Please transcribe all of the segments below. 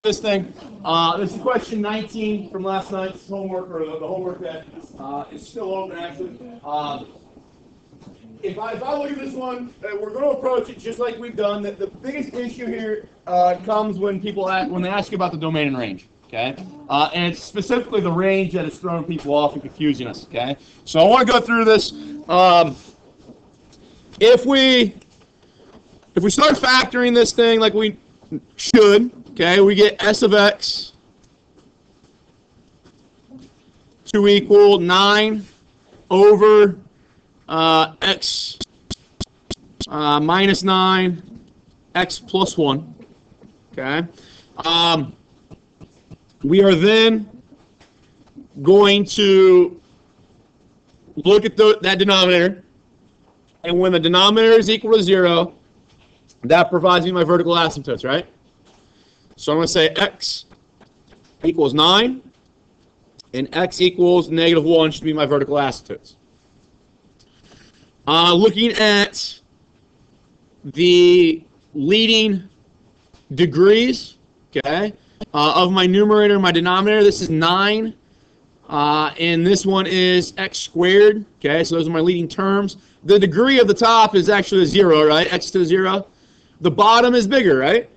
this thing. This is question 19 from last night's homework, or the homework that is still open, actually. If I look at this one, we're going to approach it just like we've done. The biggest issue here comes when when they ask you about the domain and range. Okay, and it's specifically the range that is throwing people off and confusing us. Okay, so I want to go through this. If we start factoring this thing like we should, okay, we get s of x to equal 9 over x minus 9, x plus 1. Okay. We are then going to look at that denominator, and when the denominator is equal to 0, that provides me my vertical asymptotes, right? So I'm going to say x equals 9, and x equals negative 1 should be my vertical asymptotes. Looking at the leading degrees, okay, of my numerator and my denominator, this is 9, and this one is x squared, okay, so those are my leading terms. The degree of the top is actually a 0, right, x to the 0. The bottom is bigger, right?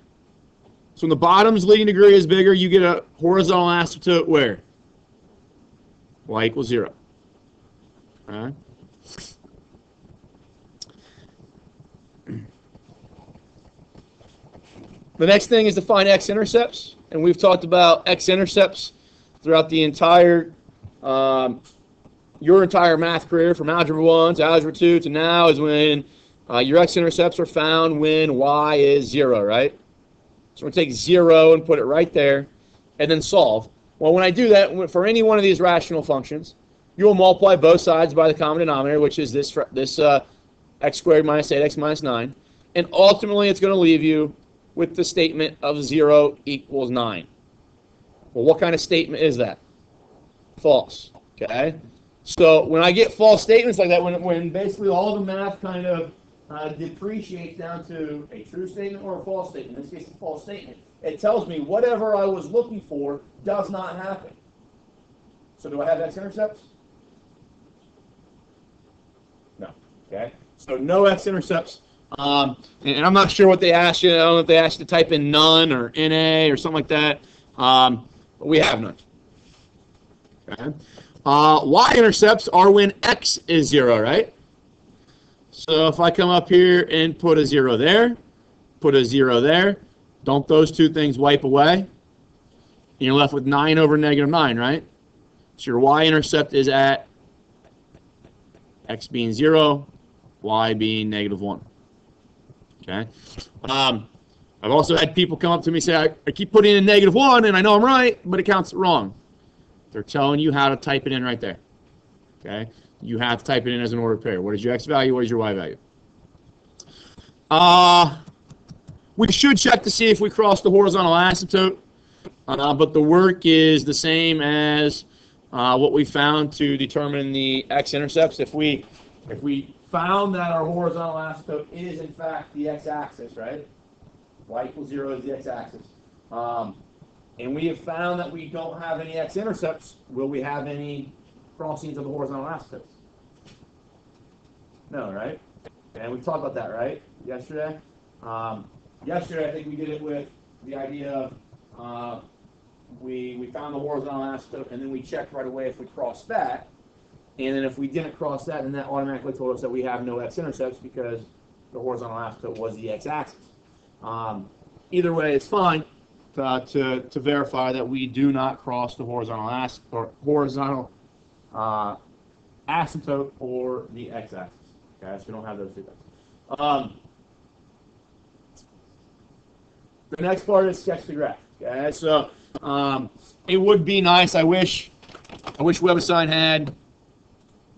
So when the bottom's leading degree is bigger, you get a horizontal asymptote where? Y equals 0. All right. The next thing is to find x-intercepts, and we've talked about x-intercepts throughout the entire, your entire math career, from Algebra 1 to Algebra 2 to now, is when your x-intercepts are found when y is 0, right? So we're going to take 0 and put it right there, and then solve. Well, when I do that, for any one of these rational functions, you will multiply both sides by the common denominator, which is this x squared minus 8x minus 9, and ultimately it's going to leave you with the statement of 0 equals 9. Well, what kind of statement is that? False. Okay? So when I get false statements like that, when basically all the math kind of depreciates down to a true statement or a false statement, in this case a false statement, it tells me whatever I was looking for does not happen. So do I have x-intercepts? No. Okay? So no x-intercepts. And I'm not sure what they asked you. I don't know if they asked you to type in none or NA or something like that. But we have none. Okay. Y-intercepts are when x is 0, right? So if I come up here and put a 0 there, put a 0 there, don't those two things wipe away? And you're left with 9 over negative 9, right? So your y-intercept is at x being 0, y being negative 1. Okay. I've also had people come up to me and say, I keep putting in negative 1, and I know I'm right, but it counts it wrong. They're telling you how to type it in right there. Okay. You have to type it in as an ordered pair. What is your x value? What is your y value? We should check to see if we cross the horizontal asymptote, but the work is the same as what we found to determine the x-intercepts. If we found that our horizontal asymptote is in fact the x-axis, right? Y equals 0 is the x-axis. And we have found that we don't have any x-intercepts. Will we have any crossings of the horizontal asymptotes? No, right? And we talked about that, right? Yesterday? Yesterday I think we did it with the idea of we found the horizontal asymptote, and then we checked right away if we crossed that. And then if we didn't cross that, then that automatically told us that we have no x-intercepts because the horizontal asymptote was the x-axis. Either way, it's fine to verify that we do not cross the horizontal asymptote or the x-axis. Okay, so we don't have those two things. The next part is sketch the graph. Okay, so it would be nice. I wish WebAssign had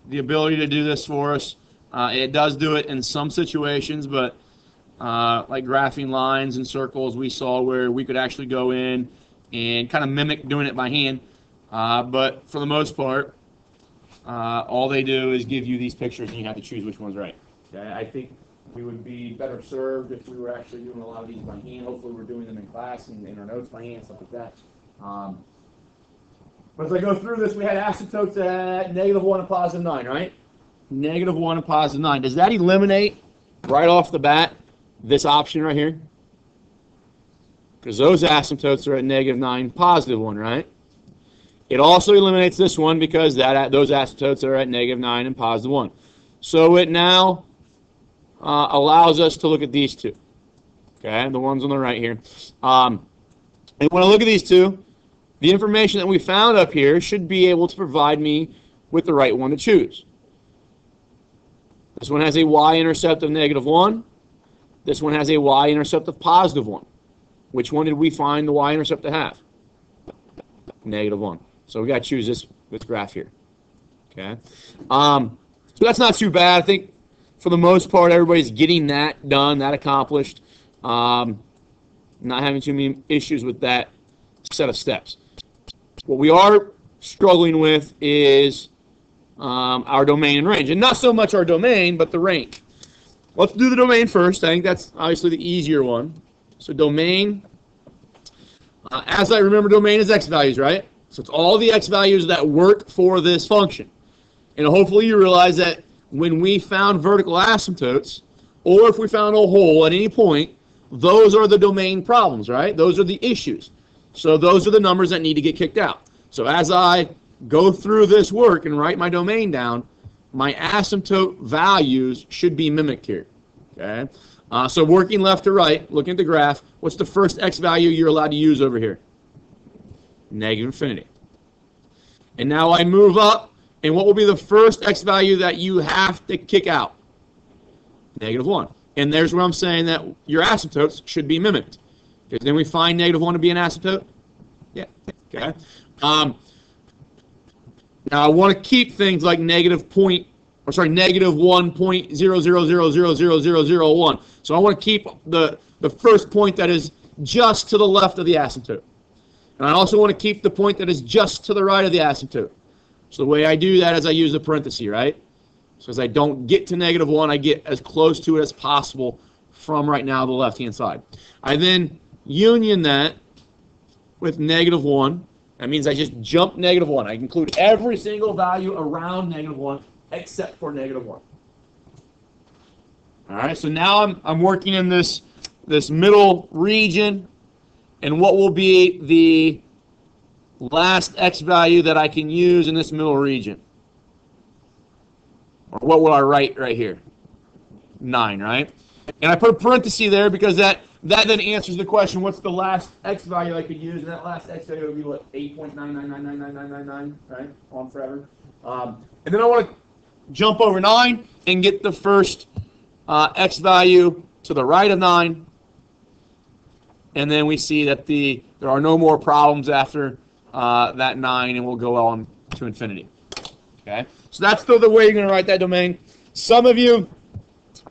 the ability to do this for us. It does do it in some situations, but like graphing lines and circles, we saw where we could actually go in and kind of mimic doing it by hand. But for the most part, all they do is give you these pictures, and you have to choose which one's right. Okay? I think we would be better served if we were actually doing a lot of these by hand. Hopefully we're doing them in class and in our notes by hand, stuff like that. But as I go through this, we had asymptotes at -1 and +9, right? -1 and +9. Does that eliminate right off the bat this option right here? Because those asymptotes are at -9, +1, right? It also eliminates this one because those asymptotes are at -9 and +1. So it now allows us to look at these two, okay, the ones on the right here. And when I look at these two, the information that we found up here should be able to provide me with the right one to choose. This one has a y-intercept of -1. This one has a y-intercept of +1. Which one did we find the y-intercept to have? -1. So we got to choose this graph here. Okay. So that's not too bad. I think for the most part, everybody's getting that done, that accomplished. Not having too many issues with that set of steps. What we are struggling with is our domain and range. And not so much our domain, but the range. Let's do the domain first. I think that's obviously the easier one. So domain, as I remember, domain is x values, right? So it's all the x values that work for this function. And hopefully you realize that when we found vertical asymptotes, or if we found a hole at any point, those are the domain problems, right? Those are the issues. So those are the numbers that need to get kicked out. So as I go through this work and write my domain down, my asymptote values should be mimicked here. Okay. So working left to right, looking at the graph, what's the first x value you're allowed to use over here? -infinity. And now I move up, and what will be the first x value that you have to kick out? -1. And there's where I'm saying that your asymptotes should be mimicked. Because then we find -1 to be an asymptote? Yeah. Okay. Now I want to keep things like -1.000000001. So I want to keep the first point that is just to the left of the asymptote. And I also want to keep the point that is just to the right of the asymptote. So the way I do that is I use a parenthesis, right? So as I don't get to -1, I get as close to it as possible from right now the left-hand side. I then union that with -1. That means I just jump -1. I include every single value around -1 except for -1. All right, so now I'm working in this middle region, and what will be the last x value that I can use in this middle region? Or what will I write right here? 9, right? And I put a parenthesis there because that then answers the question, what's the last x value I could use? And that last x value would be what, 8.9999999, right? On forever. And then I want to jump over 9 and get the first x value to the right of 9. And then we see that there are no more problems after that 9, and we'll go on to infinity. Okay? So that's still the way you're going to write that domain. Some of you,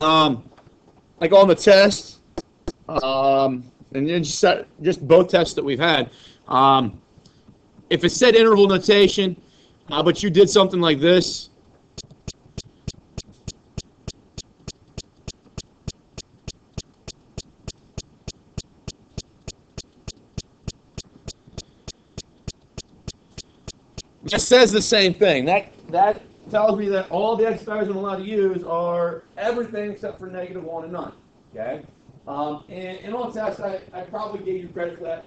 like on the test, and just both tests that we've had, if it said interval notation, but you did something like this, it says the same thing. That tells me that all the x values I'm allowed to use are everything except for -1 and 9. Okay? And on test, I probably gave you credit for that.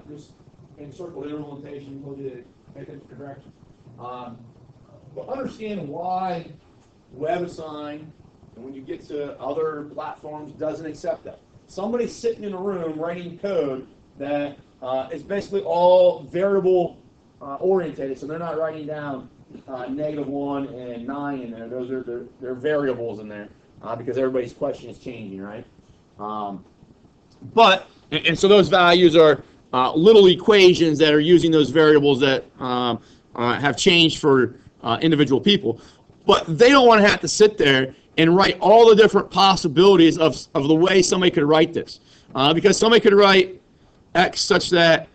Just encircle interval notation, told you to pay attention to directions. But understand why WebAssign, and when you get to other platforms, doesn't accept that. Somebody's sitting in a room writing code that is basically all variable orientated, so they're not writing down -1 and 9 in there. Those are they're variables in there because everybody's question is changing, right? And so those values are little equations that are using those variables that have changed for individual people. But they don't want to have to sit there and write all the different possibilities of the way somebody could write this. Because somebody could write x such that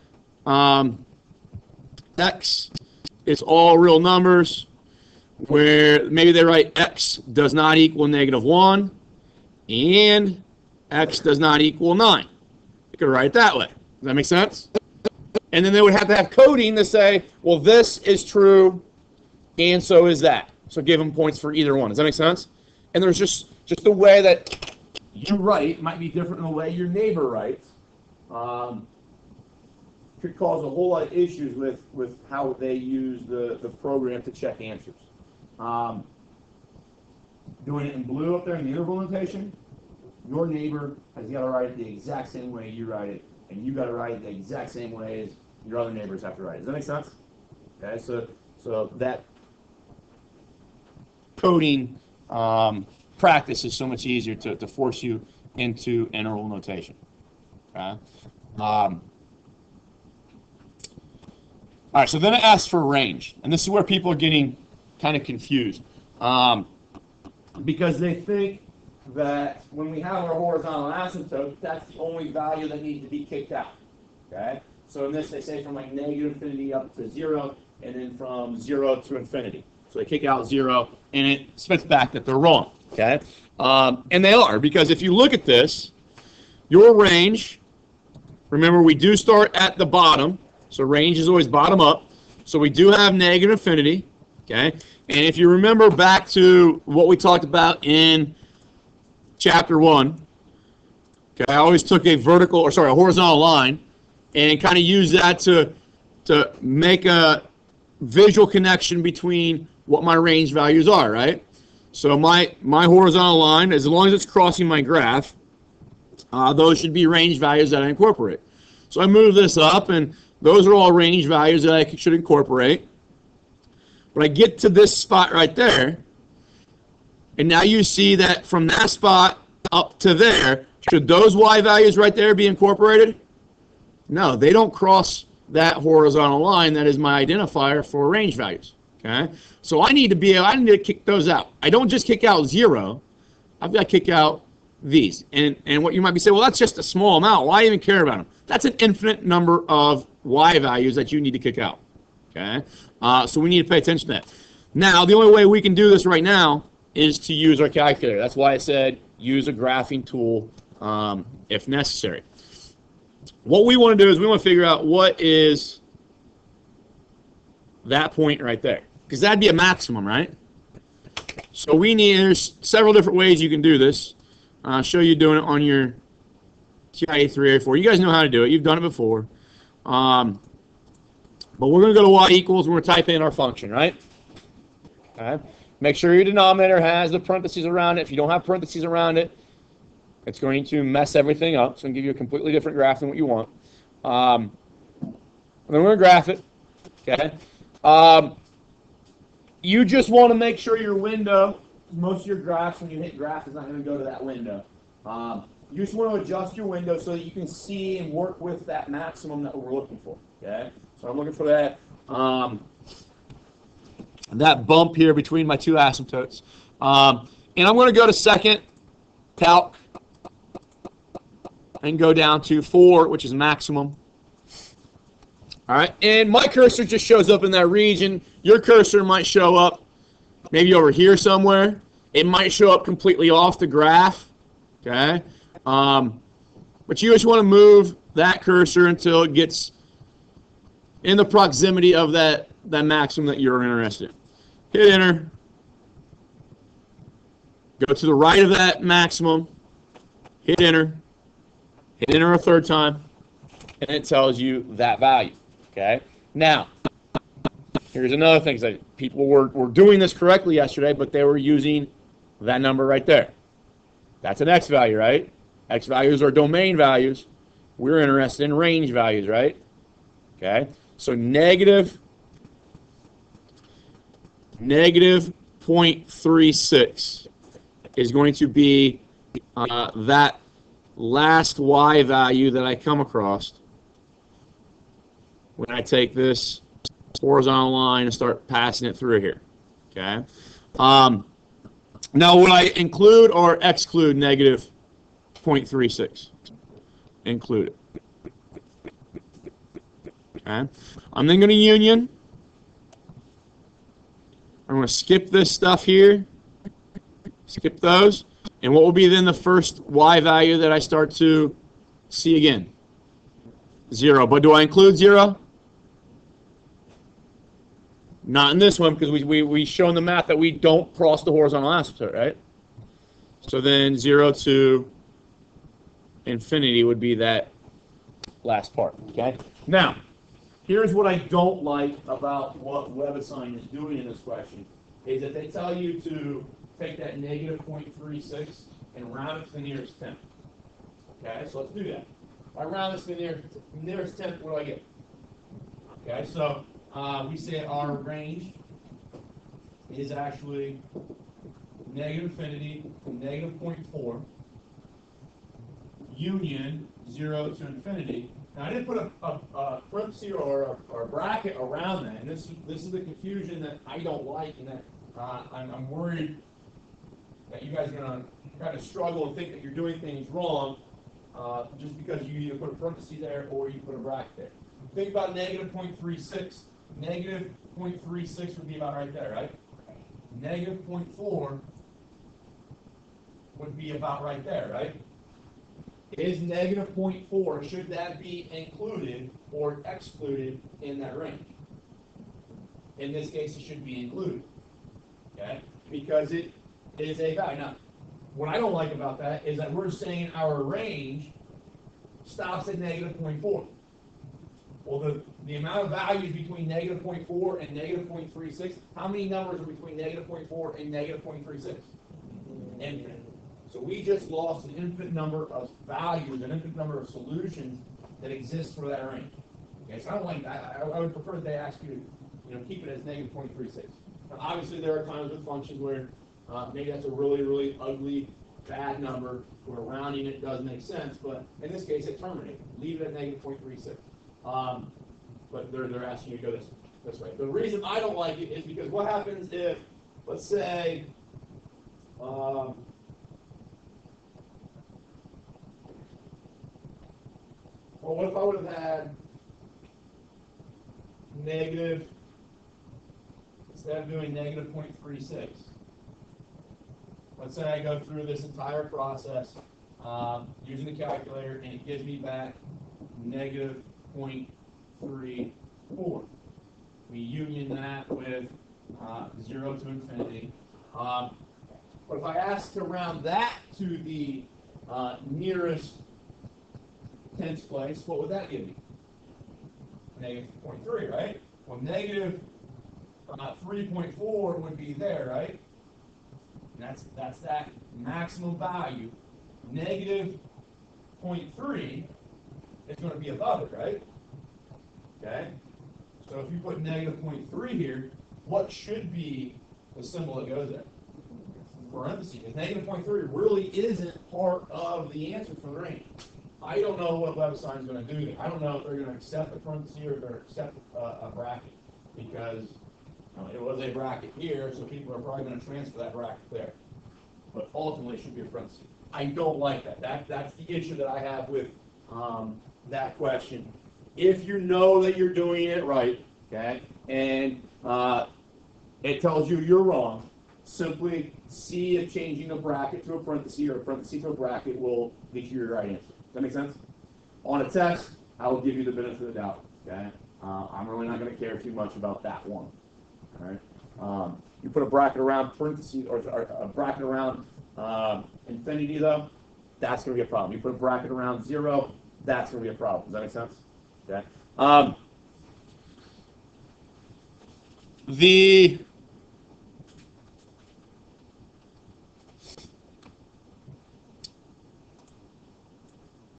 x is all real numbers, where maybe they write x does not equal -1, and x does not equal 9. You could write it that way. Does that make sense? And then they would have to have coding to say, well, this is true, and so is that. So give them points for either one. Does that make sense? And there's just the way that you write might be different than the way your neighbor writes. Could cause a whole lot of issues with how they use the program to check answers. Doing it in blue up there in the interval notation, your neighbor has got to write it the exact same way you write it, and you got to write it the exact same way as your other neighbors have to write it. Does that make sense? Okay, so that coding practice is so much easier to force you into interval notation. Okay. All right, so then it asks for range, and this is where people are getting kind of confused because they think that when we have our horizontal asymptote, that's the only value that needs to be kicked out. Okay, so in this they say from like negative infinity up to 0, and then from 0 to infinity. So they kick out 0, and it spits back that they're wrong. Okay, and they are, because if you look at this, your range. Remember, we do start at the bottom. So range is always bottom up. So we do have negative infinity, okay? And if you remember back to what we talked about in chapter 1, okay, I always took a horizontal line and kind of used that to make a visual connection between what my range values are, right? So my horizontal line, as long as it's crossing my graph, those should be range values that I incorporate. So I move this up, and those are all range values that I should incorporate. But I get to this spot right there, and now you see that from that spot up to there, should those y values right there be incorporated? No, they don't cross that horizontal line. That is my identifier for range values. Okay, so I need to kick those out. I don't just kick out 0. I've got to kick out these. And what you might be saying, well, that's just a small amount. Why even care about them? That's an infinite number of y values that you need to kick out. Okay, so we need to pay attention to that. Now, the only way we can do this right now is to use our calculator. That's why I said use a graphing tool if necessary. What we want to do is we want to figure out what is that point right there, because that'd be a maximum, right? So there's several different ways you can do this. I'll show you doing it on your TIA 3 or 4. You guys know how to do it. You've done it before. But we're going to go to y equals, and we're going to type in our function, right? Okay. Make sure your denominator has the parentheses around it. If you don't have parentheses around it, it's going to mess everything up. It's going to give you a completely different graph than what you want. And then we're going to graph it. Okay. You just want to make sure your window, most of your graphs, when you hit graph, is not going to go to that window. You just want to adjust your window so that you can see and work with that maximum that we're looking for. Okay, so I'm looking for that that bump here between my two asymptotes. And I'm going to go to second calc and go down to 4, which is maximum. All right, and my cursor just shows up in that region. Your cursor might show up maybe over here somewhere. It might show up completely off the graph. Okay, but you just want to move that cursor until it gets in the proximity of that maximum that you're interested in. Hit enter. Go to the right of that maximum. Hit enter. Hit enter a third time, and it tells you that value. Okay. Now, here's another thing. That people were doing this correctly yesterday, but they were using that number right there. That's an x value, right? X values are domain values. We're interested in range values, right? Okay. So negative 0.36 is going to be that last y value that I come across when I take this horizontal line and start passing it through here. Okay. Now, would I include or exclude negative 0.36? Include it. Okay. I'm then going to union. I'm going to skip this stuff here. Skip those. And what will be then the first y value that I start to see again? 0. But do I include 0? Not in this one, because we show in the math that we don't cross the horizontal asymptote, right? So then 0 to infinity would be that last part, okay? Now, here's what I don't like about what WebAssign is doing in this question, is that they tell you to take that negative 0.36 and round it to the nearest tenth. Okay, so let's do that. If I round this to the nearest tenth, what do I get? Okay, so we say our range is actually negative infinity to negative 0.4, union 0 to infinity. Now I didn't put a parenthesis or a bracket around that, and this is the confusion that I don't like, and that I'm worried that you guys are going to kind of struggle and think that you're doing things wrong just because you either put a parenthesis there or you put a bracket there. Think about negative 0.36. Negative 0.36 would be about right there, right? Negative 0.4 would be about right there, right? Is negative 0.4, should that be included or excluded in that range? In this case, it should be included, okay? Because it is a value. Now, what I don't like about that is that we're saying our range stops at negative 0.4. Well, the amount of values between negative 0.4 and negative 0.36, how many numbers are between negative 0.4 and negative 0.36? Infinite. So we just lost an infinite number of values, an infinite number of solutions that exist for that range. Okay, so I don't like that. I would prefer that they ask you to, keep it as negative 0.36. Now, obviously, there are times with functions where maybe that's a really, really ugly, bad number where rounding it does make sense, but in this case, it terminates. Leave it at negative 0.36. But they're asking you to go this way. The reason I don't like it is because what happens if, let's say, well, what if I would have had negative, instead of doing negative 0.36, let's say I go through this entire process using the calculator and it gives me back negative 0.34. We union that with 0 to infinity. But if I ask to round that to the nearest tenth place, what would that give me? Negative 0.3, right? Well, negative 3.4 would be there, right? And that's that maximum value. Negative 0.3 is going to be above it, right? Okay? So if you put negative 0.3 here, what should be the symbol that goes there? Parentheses. Because negative 0.3 really isn't part of the answer for the range. I don't know what WebAssign is going to do there. I don't know if they're going to accept the parentheses or they're going to accept a bracket, because it was a bracket here, so people are probably going to transfer that bracket there. But ultimately, it should be a parenthesis. I don't like that. That's the issue that I have with that question. If you know that you're doing it right, okay, and it tells you you're wrong, simply see if changing a bracket to a parenthesis or a parenthesis to a bracket will get you your right answer. Does that make sense? On a test, I will give you the benefit of the doubt. Okay, I'm really not going to care too much about that one. All right. You put a bracket around parentheses or a bracket around infinity, though, that's going to be a problem. You put a bracket around 0, that's going to be a problem. Does that make sense? Okay. The